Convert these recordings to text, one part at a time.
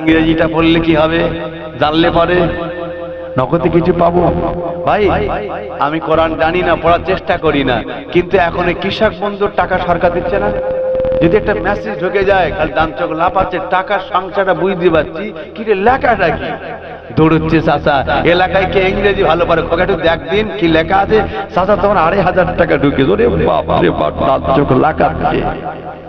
ইংরেজিটা পড়লে কি হবে জানলে পরে নগদে কিছু পাবো। ভাই আমি কোরআন জানি না, পড়ার চেষ্টা করি না, কিন্তু এখন এই কৃষক বন্ধুর টাকা সরকার দিচ্ছে না? যদি একটা মেসেজ ঢুকে যায় খালি দান চোখ লাপাচ্ছে, টাকার সংখ্যাটা বুঝতে পারছি, কি রে লেখাটা কি দৌড়চ্ছে। চাচা এলাকায় কে ইংরেজি ভালো পারে, ওকে একটু দেখ দিন কি লেখা আছে। চাচা তোমার 2,500 টাকা ঢুকে, ওরে বাবা রে বাপ, দান চোখ লাগাচ্ছে।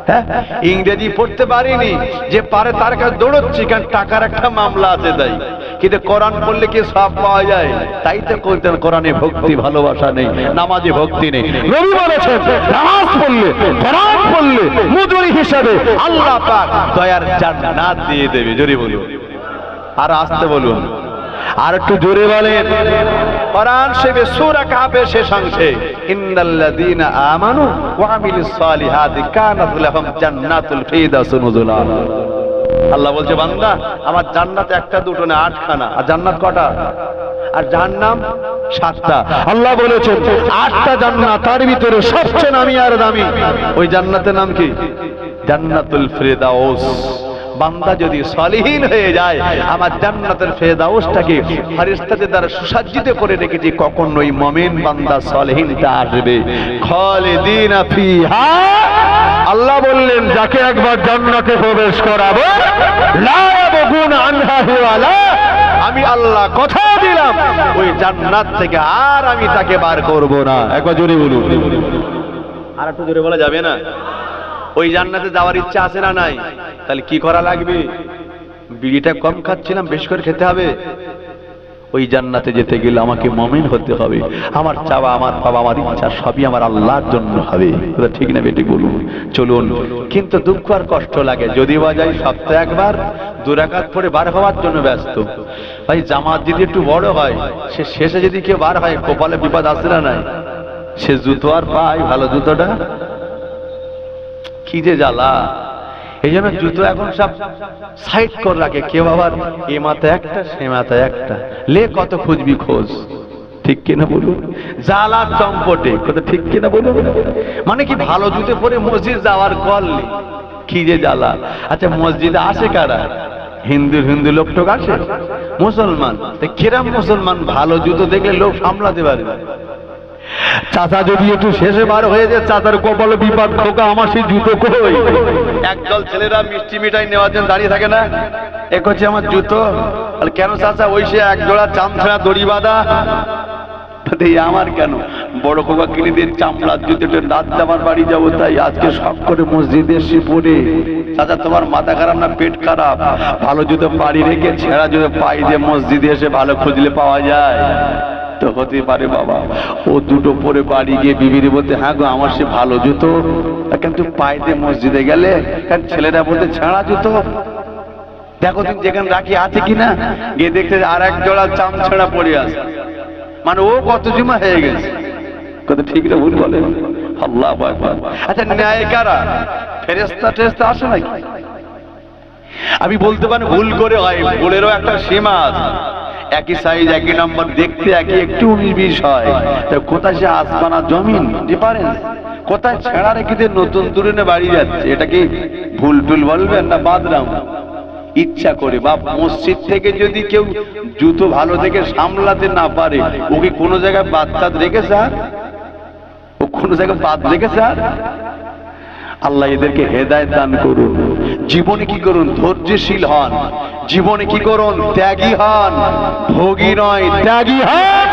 হ্যাঁ, ইংরেজি পড়তে পারিনি, যে পারে তার কাছে দৌড়চ্ছে, কারণ টাকার একটা মামলা আছে তাই। কিন্তু কোরআন পড়লে কি সব পাওয়া যায়? তাই তো কইতেন কোরআনে ভক্তি ভালোবাসা নেই, নামাজে ভক্তি নেই। নবী বলেছেন নামাজ পড়লে, কোরআন পড়লে মজুরি হিসাবে আল্লাহ পাক দয়ার জান্নাত দিয়ে দেবে। জোরে বলুন, আর আসতে বলুন, আর একটু জোরে বলেন। কোরআন শরীফে সূরা কাহফের শেষ অংশে ইন্নাল্লাযীনা আমানু ওয়া আমিলুস সালিহাতি কানাত লাহুম জান্নাতুল ফিরদাউস নুজুলা। আল্লাহ বলছে বান্দা আমার জান্নাত একটা দুটো না 8খানা, আর জান্নাত কটা? আর জাহান্নাম 7টা। আল্লাহ বলেছেন 8টা জান্নাত, তার ভিতরে সবচেয়ে নামি আর দামি ওই জান্নাতের নাম কি? জান্নাতুল ফিরদাউস। বান্দা যদি সালিহিন হয়ে যায়, আমার জান্নাতের ফেরদাউসটাকে ফেরেশতাদের দ্বারা সুসজ্জিত করে রেখেছি, কখন ওই মুমিন বান্দা সালিহিনটা আসবে। খালিদিনা ফিহা, আল্লাহ বললেন যাকে একবার জান্নাতে প্রবেশ করাবো, লা ইয়াবগুনা আনহা হিওয়ালা, আমি আল্লাহ কথা দিলাম ওই জান্নাত থেকে আর আমি তাকে বার করব না। একবার জোরে বলুন, আর একটু জোরে বলা যাবে না? ওই জান্নাতে যাওয়ার ইচ্ছা আছে না নাই? তাহলে কি করা লাগবে? বিড়িটা কম খাচ্ছিলাম, বেশি করে খেতে হবে। ওই জান্নাতে যেতে গেলে আমাকে মুমিন হতে হবে। আমার চাওয়া, আমার পাওয়া, আমার ইচ্ছা সবই আমার আল্লাহর জন্য হবে। ঠিক না বেটি বলুন? চলুন। কিন্তু দুঃখ আর কষ্ট লাগে যদি বা যাই সপ্তাহে একবার 2 রাকাত পড়ে বার হওয়ার জন্য ব্যস্ত। ভাই জামাত যদি একটু বড় হয়, সে শেষে যদি কেউ বার হয়, কপালে বিপদ আসে না নাই? সে জুতো আর পায় ভালো জুতোটা, কি যে জ্বালা। এই জন্য জুতো এখন সব সাইড করে রাখে, কেউ আবার এ মাথায় একটা সে মাথায় একটা, লে কত খুঁজবি খোঁজ। ঠিক কিনা বলুন? জ্বালা চম্পটে কথা, ঠিক কিনা বলুন? মানে কি ভালো জুতো পরে মসজিদ যাওয়ার কল নেই, কি যে জ্বালা। আচ্ছা মসজিদে আসে কারা? হিন্দু লোক টোক আসে, মুসলমান। কিরাম মুসলমান ভালো জুতো দেখলে লোক সামলাতে পারে না। চাচা যদি একটু শেষে বার হয়ে যায়, চাচার কপালে বিপদ, খোকা আমার সেই জুতো কই? একদল ছেলেরা মিষ্টি মিঠাই নেওয়ার জন্য দাঁড়িয়ে থাকে না, এক হচ্ছে আমার জুতো। কেন চাচা? ওই সে এক জোড়া চামছাড়া দড়ি বাঁধা। আমার কেন? বড় খোকা কিনে দিয়ে চামড়ার জুতোটা, রাত আমার বাড়ি যাবো, তাই আজকে সব করে মসজিদে এসে পড়ে। চাচা তোমার মাথা খারাপ না পেট খারাপ? ভালো জুতো বাড়ি রেখে ছেঁড়া জুতো পাই যে মসজিদে এসে ভালো খুঁজলে পাওয়া যায়? তো হতে পারে বাবা, ও দুটো পরে বাড়ি গিয়ে বিবির বলতে, হ্যাঁ গো আমার সে ভালো জুতো, কিন্তু পাইতে মসজিদে গেলে কারণ ছেলেরা বলতে ছেঁড়া জুতো। দেখো তুমি যেখানে রাখি আছে কিনা, গিয়ে দেখতে আর এক জোড়া চামছাড়া পড়ে আছে, মানে ও কত জমা হয়ে গেছে। কত ঠিক না ভুল বলে? আল্লাহু আকবার। আচ্ছা ন্যায় কারা? ফেরেশতা টেরেশতা আসে নাকি? আমি বলতে পারি ভুল করে হয়, ভুলেরও একটা সীমা আছে। একই সাইজ, একই নাম্বার, দেখতে একই, একটু 19-20 হয়। কোথায় সে আসমান আর জমিন ডিফারেন্স? কোথায় ছেঁড়া রেখে দিয়ে নতুন দূরে বাড়ি যাচ্ছে, এটা কি ভুল টুল বলবেন না বাদরাম? ইচ্ছা করে বা মসজিদ থেকে যদি কেউ জুতো ভালো দেখে সামলাতে না পারে, ওকে কোনো জায়গায় বাদ টাদ রেখেছে? আর ও কোনো জায়গায় বাদ রেখেছে? আর আল্লাহ এদেরকে হেদায়েত দান করুন। জীবনে কি করুন? ধৈর্যশীল হন। জীবনে কি করুন? ত্যাগী হন। ভোগী নয়, ত্যাগী হন।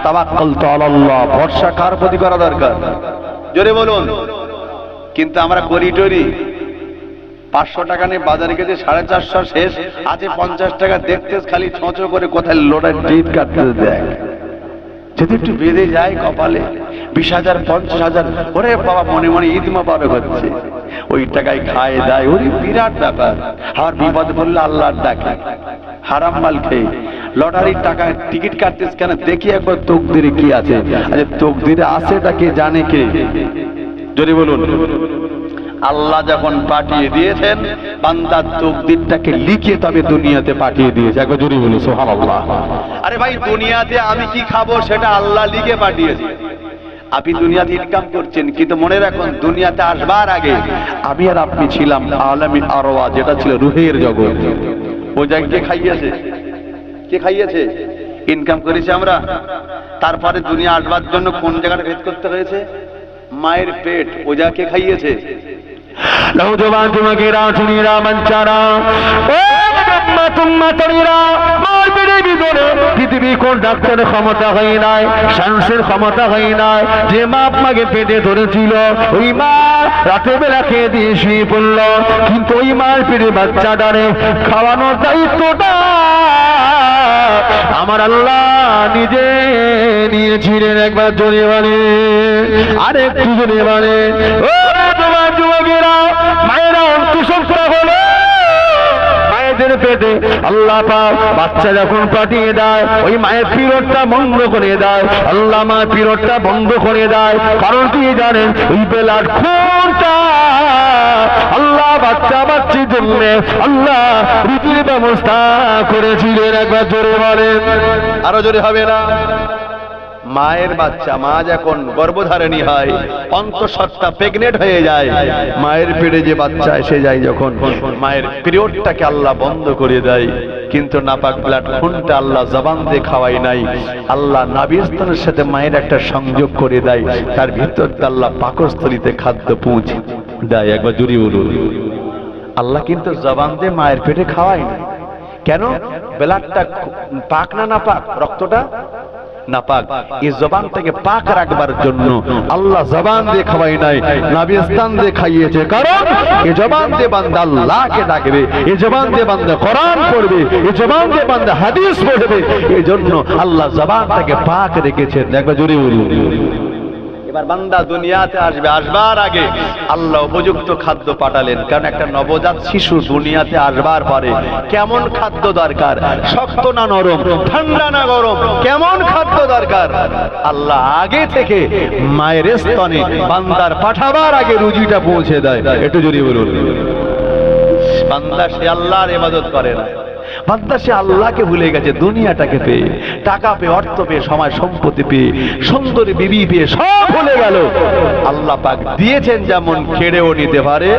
তাওয়াক্কালতু আলাল্লাহ, ভরসা কার প্রতি করা দরকার? জোরে বলুন। কিন্তু আমরা করি টরি 500 টাকা নিয়ে বাজারে গেছে, 450 শেষ আছে 50 টাকা, দেখতে খালি ছোঁচো করে কোথায় লোডার ডিট কাটতে দেয়। যদি একটু বেঁধে যায় কপালে 20,000 50,000, ওরে বাবা মনে মনে ঈদ মোবারক হচ্ছে, ওই টাকায় খায় দেয়, ওরে বিরাট ব্যাপার। আর বিপদ পড়লে আল্লাহর ডাকে, হারাম মাল খেয়ে লটারির টাকা টিকিট কাটতেছ কেন? দেখি একবার তকদিরে কি আছে। আচ্ছা তকদিরে আছে তা কে জানে? কে? যদি বলুন। আল্লাহ যখন পাঠিয়ে দিয়েছেন, বান্দার তকদিরটাকে লিখে তবে দুনিয়াতে পাঠিয়ে দিয়েছে। একবার জোরে বলুন সুবহানাল্লাহ। আরে ভাই দুনিয়াতে আমি কি খাবো সেটা আল্লাহ লিখে পাঠিয়েছে। আপনি দুনিয়াতে ইনকাম করছেন, কিন্তু মনে রাখুন দুনিয়াতে আসবার আগে আমি আর আপনি ছিলাম আলামী আরওয়া, যেটা ছিল রুহের জগৎ। ওই জায়গায় কে খাইয়েছে? কে খাইয়েছে? ইনকাম করেছি আমরা। তারপরে দুনিয়া আসবার জন্য কোন জায়গাটা ভেদ করতে হয়েছে? মায়ের পেট। ওই জায়গা কে খাইয়েছে? নওজওয়ান যুবকেরা শুনিরা বাচ্চারা, ও তোমরা তরুণীরা, মার পেটের ভিতরে পৃথিবী কোন ডাক্তারের ক্ষমতা হয় নাই, সায়েন্সের ক্ষমতা হয় নাই। যে মা আপনাকে পেটে ধরেছিল ওই মা রাতের বেলা খেয়ে দিয়ে শুয়ে পড়ল, কিন্তু ওই মার পেটে বাচ্চাটারে খাওয়ানোর দায়িত্বটা আমার আল্লাহ নিজে নিয়েছিলেন। একবার জোরে বলে, আর একটু জোরে বলে। ও তোমার যুবকেরা, মায়েরা অন্তঃসত্ত্বা হলো, মায়েদের পেটে আল্লাহ পাক বাচ্চা যখন পাঠিয়ে দেয় ওই মায়ের পিরিয়ডটা বন্ধ করে দেয়। আল্লাহ মা পিরিয়ডটা বন্ধ করে দেয়, কারণ কি জানেন? ওই বেলার খুনটা আল্লাহ বাচ্চা বাচ্চির জন্য আল্লাহ রুটির ব্যবস্থা করেছিলেন। একবার জোরে বলেন, আরো জোরে হবে না? মায়ের বাচ্চা, মা যখন গর্ভধারিণী হয়, অন্তঃসত্ত্বা প্রেগনেন্ট হয়ে যায়, মায়ের পেটে যে বাচ্চা এসে যায়, যখন মায়ের পিরিয়ডটাকে আল্লাহ বন্ধ করে দেয়, কিন্তু নাপাক ব্লাড খুনটা আল্লাহ জবান দিয়ে খাওয়াই নাই, আল্লাহ নাভিস্থানের সাথে মায়ের একটা সংযোগ করে দেয়, তার ভিতর আল্লাহ পাকস্থলীতে খাদ্য পৌঁছে দেয়। একবার জুড়ি বলুন, আল্লাহ কিন্তু জবান দিয়ে মায়ের পেটে খাওয়ায় না। কেন? ব্লাডটা পাক না নাপাক? রক্তটা নাপাক। এই জবানটাকে পাক রাখবার জন্য আল্লাহ জবান দিয়ে খাওয়াই নাই, নাভিস্থান দিয়ে খাইয়েছে। কারণ এই জবান দিয়ে বান্দা আল্লাহকে ডাকবে, এই জবান দিয়ে বান্দা কোরআন পড়বে, এই জবান দিয়ে বান্দা হাদিস পড়বে, এই জন্য আল্লাহ জবানটাকে পাক রেখেছেন। একবার জোরে বলুন। এবার বান্দা দুনিয়াতে আসবে, আসবার আগে আল্লাহ উপযুক্ত খাদ্য পাঠালেন। কারণ একটা নবজাত শিশু দুনিয়াতে আসবার পরে কেমন খাদ্য দরকার, শক্ত না নরম, ঠান্ডা না গরম, কেমন খাদ্য দরকার, আল্লাহ আগে থেকে মায়ের স্তনে বান্দার পাঠাবার আগে রুজিটা পৌঁছে দেয়। একটু জোরে বলুন। বান্দা সে আল্লাহর ইবাদত করে না, বান্দা সে আল্লাহকে ভুলে গেছে। দুনিয়াটাকে পেয়ে, টাকা পেয়ে, অর্থ পেয়ে, সময় সম্পত্তি পেয়ে, সুন্দরী বিবি পেয়ে সব ভুলে গেল। আল্লাহ পাক দিয়েছেন যেমন, কেড়েও নিতে পারে,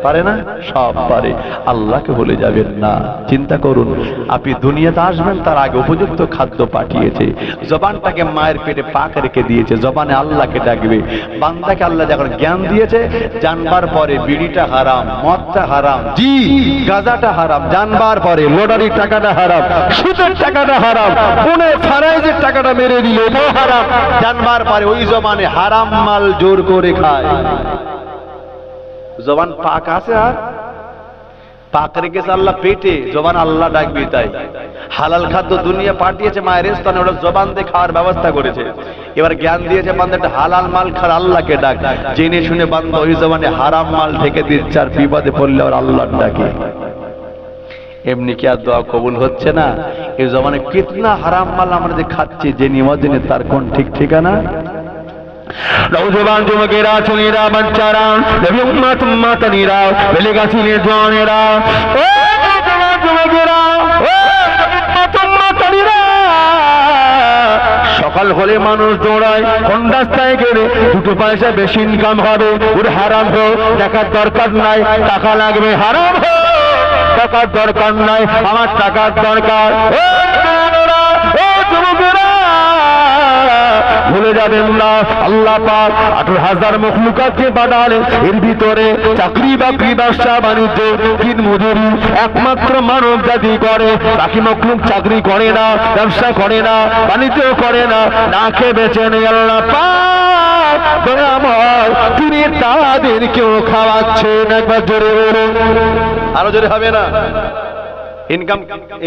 পারে না? সব পারে। আল্লাহকে ভুলে যাবেন না। চিন্তা করুন, আপনি দুনিয়াতে আসবেন তার আগে উপযুক্ত খাদ্য পাঠিয়েছে, জবানটাকে মায়ের পেটে পাক রেখে দিয়েছে, জবানে আল্লাহকে ডাকবে। বান্দাকে আল্লাহ যখন জ্ঞান দিয়েছে, জানবার পরে বিড়িটা হারাম, মদটা হারাম, জি গাঁজাটা হারাম, জানবার পরে লটারির টাকাটা হারাম, সুদের টাকাটা হারাম, কোনে ফারাইজের টাকাটা মেরে দিল এটাও হারাম, জানবার পরে ওই জবানে হারাম মাল জোর করে খায়। জবান পাক আছে, আর পাক রেখেছে আল্লাহ পেটে, জবান আল্লাহ ডাকবে। তাই হালাল খাদ্য দুনিয়া পাঠিয়েছে মায়ের স্থানে, ওটা জবান দিয়ে খাওয়ার ব্যবস্থা করেছে। এবার জ্ঞান দিয়েছে বান্দাটা হালাল মাল খার, আল্লাহকে ডাক। জেনে শুনে বান্দা ওই জবানে হারাম মাল ঢেকে দিচ্ছে, আর বিপদে পড়লে আর আল্লাহ ডাকে। এমনি কি আর দোয়া কবুল হচ্ছে না? এই জবানে কিতনা হারাম মাল আমরা যে খাচ্ছি, যে নিমজনে তার কোন ঠিক ঠিকানা? নওজওয়ান যুবকেরা, ছেলেরা, বাচ্চারা, নবী উম্মত উম্মাতানিরা, বেলেগাছিলের জওয়ানেরা, ও নওজওয়ান যুবকেরা, ও উম্মত উম্মাতানিরা, সকাল হলে মানুষ দৌড়ায় কোন রাস্তায় গেলে দুটো পয়সা বেশি ইনকাম হবে, ওর হারাম হোক, টাকার দরকার নাই, টাকা লাগবে, হারাম হোক, টাকার দরকার নাই, আমার টাকার দরকার। ও জওয়ানেরা, ও যুবকেরা, ভুলে যাবেন না আল্লাহ পাক 18,000 মখলুকাতকে পাঠালেন। এর ভিতরে চাকরি বাকরি, ব্যবসা বাণিজ্য, দিন মজুরি একমাত্র মানব জাতি করে। বাকি মখলুক চাকরি করে না, ব্যবসা করে না, বাণিজ্য করে না, না খেয়ে বেঁচে নেই। আল্লাহ পাক দয়াময়, তিনি তাদেরকেও খাওয়াচ্ছেন। একবার জোরে বলুন, আরো জোরে হবে না?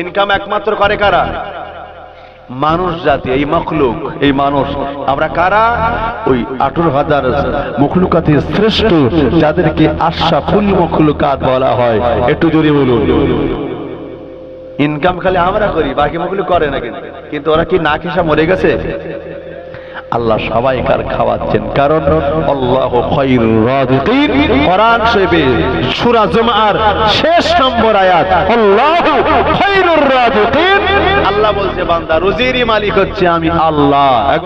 ইনকাম একমাত্র করে কারা? মানুষ জাতি, এই মখলুক, এই মানুষ। আমরা কারা? ওই 18,000 মখলুকাতের শ্রেষ্ঠ, যাদেরকে আশরাফুল মখলুকাত বলা হয়। একটু জোরে বলুন। ইনকাম খালি আমরা করি, বাকি মখলুক করে না। কিন্তু ওরা কি না খেসা মরে গেছে? আল্লাহ সবাইকার খাওয়াচ্ছেন, কারণ আল্লাহু খায়রুর রাযিকিন। কোরআন শরীফে সূরা জুমআর শেষ নম্বর আয়াত, আল্লাহু খায়রুর রাযিকিন। আল্লাহ বলছে বান্দা রুজিরই মালিক হচ্ছে আমি আল্লাহ।